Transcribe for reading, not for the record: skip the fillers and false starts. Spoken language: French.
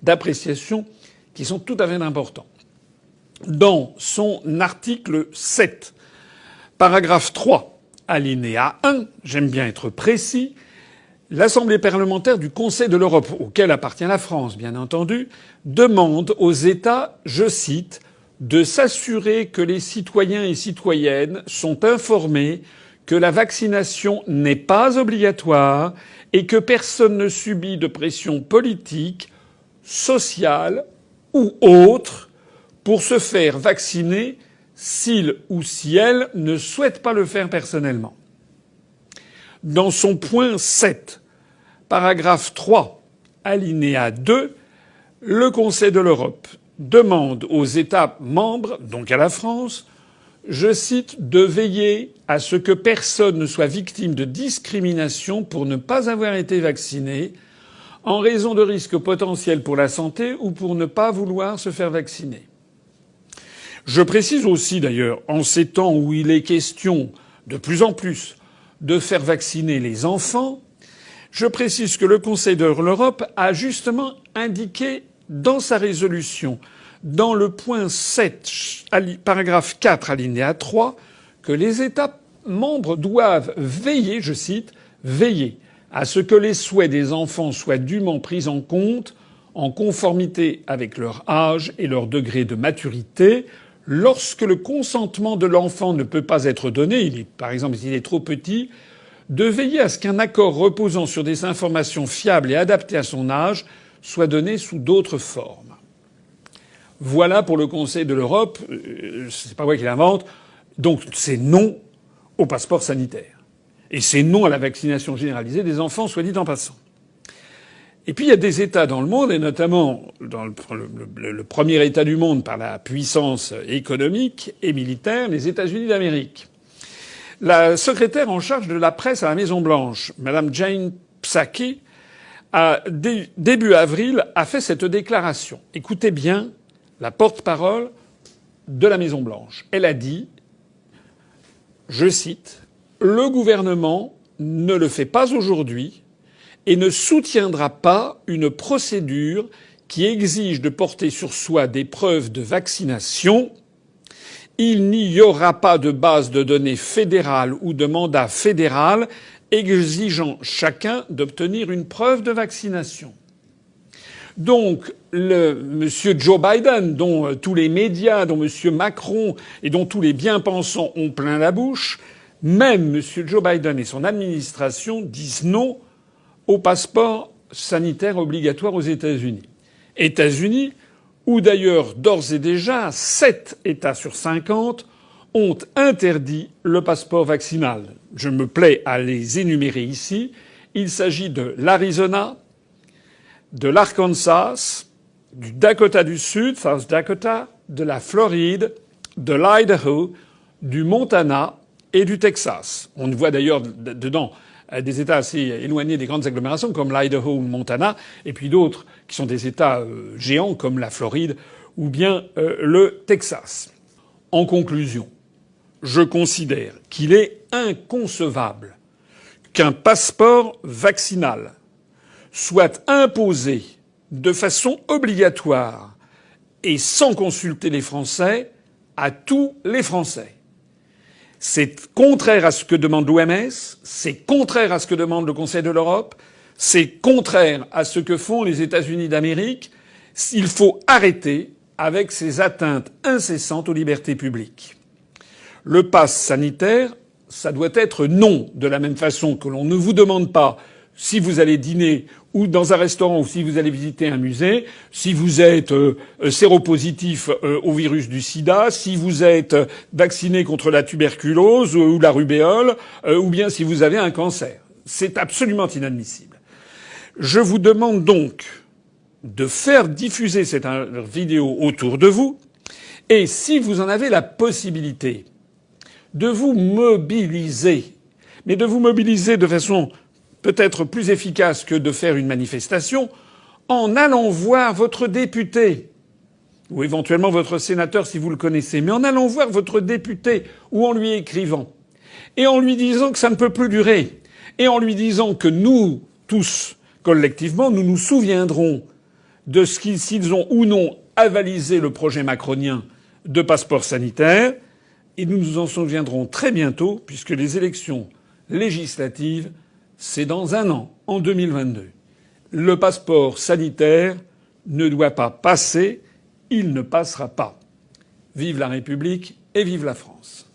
d'appréciation qui sont tout à fait importants. Dans son article 7, paragraphe 3, alinéa 1, j'aime bien être précis, l'Assemblée parlementaire du Conseil de l'Europe, auquel appartient la France, bien entendu, demande aux États, je cite, de s'assurer que les citoyens et citoyennes sont informés que la vaccination n'est pas obligatoire et que personne ne subit de pression politique, sociale ou autre pour se faire vacciner s'il ou si elle ne souhaite pas le faire personnellement. Dans son point 7, paragraphe 3, alinéa 2, le Conseil de l'Europe demande aux États membres, donc à la France, je cite, de veiller à ce que personne ne soit victime de discrimination pour ne pas avoir été vacciné en raison de risques potentiels pour la santé ou pour ne pas vouloir se faire vacciner. Je précise aussi d'ailleurs, en ces temps où il est question de plus en plus de faire vacciner les enfants, je précise que le Conseil de l'Europe a justement indiqué dans sa résolution, dans le point 7, paragraphe 4, alinéa 3, que les États membres doivent veiller, je cite, veiller à ce que les souhaits des enfants soient dûment pris en compte en conformité avec leur âge et leur degré de maturité. Lorsque le consentement de l'enfant ne peut pas être donné, par exemple s'il est trop petit, de veiller à ce qu'un accord reposant sur des informations fiables et adaptées à son âge soit donné sous d'autres formes. Voilà pour le Conseil de l'Europe. C'est pas moi qui l'invente. Donc c'est non au passeport sanitaire. Et c'est non à la vaccination généralisée des enfants, soit dit en passant. Et puis il y a des États dans le monde, et notamment dans le premier État du monde par la puissance économique et militaire, les États-Unis d'Amérique. La secrétaire en charge de la presse à la Maison-Blanche, Madame Jane Psaki, début avril, a fait cette déclaration. Écoutez bien la porte-parole de la Maison-Blanche. Elle a dit, je cite, le gouvernement ne le fait pas aujourd'hui et ne soutiendra pas une procédure qui exige de porter sur soi des preuves de vaccination. Il n'y aura pas de base de données fédérale ou de mandat fédéral exigeant chacun d'obtenir une preuve de vaccination. Donc, monsieur Joe Biden, dont tous les médias, dont monsieur Macron et dont tous les bien-pensants ont plein la bouche, même monsieur Joe Biden et son administration disent non au passeport sanitaire obligatoire aux États-Unis. États-Unis, où d'ailleurs d'ores et déjà 7 États sur 50 ont interdit le passeport vaccinal. Je me plais à les énumérer ici. Il s'agit de l'Arizona, de l'Arkansas, du Dakota du Sud, South Dakota, de la Floride, de l'Idaho, du Montana et du Texas. On voit d'ailleurs dedans des États assez éloignés des grandes agglomérations comme l'Idaho ou le Montana, et puis d'autres qui sont des États géants comme la Floride ou bien le Texas. En conclusion, je considère qu'il est inconcevable qu'un passeport vaccinal soit imposé de façon obligatoire et sans consulter les Français à tous les Français. C'est contraire à ce que demande l'OMS, c'est contraire à ce que demande le Conseil de l'Europe, c'est contraire à ce que font les États-Unis d'Amérique. Il faut arrêter avec ces atteintes incessantes aux libertés publiques. Le pass sanitaire, ça doit être non, de la même façon que l'on ne vous demande pas si vous allez dîner ou dans un restaurant ou si vous allez visiter un musée, si vous êtes séropositif au virus du sida, si vous êtes vacciné contre la tuberculose ou la rubéole, ou bien si vous avez un cancer. C'est absolument inadmissible. Je vous demande donc de faire diffuser cette vidéo autour de vous et si vous en avez la possibilité, de vous mobiliser, mais de vous mobiliser de façon peut-être plus efficace que de faire une manifestation, en allant voir votre député, ou éventuellement votre sénateur si vous le connaissez, mais en allant voir votre député, ou en lui écrivant, et en lui disant que ça ne peut plus durer, et en lui disant que nous, tous, collectivement, nous nous souviendrons de s'ils ont ou non avalisé le projet macronien de passeport sanitaire. Et nous nous en souviendrons très bientôt, puisque les élections législatives, c'est dans un an, en 2022. Le passeport sanitaire ne doit pas passer, il ne passera pas. Vive la République et vive la France.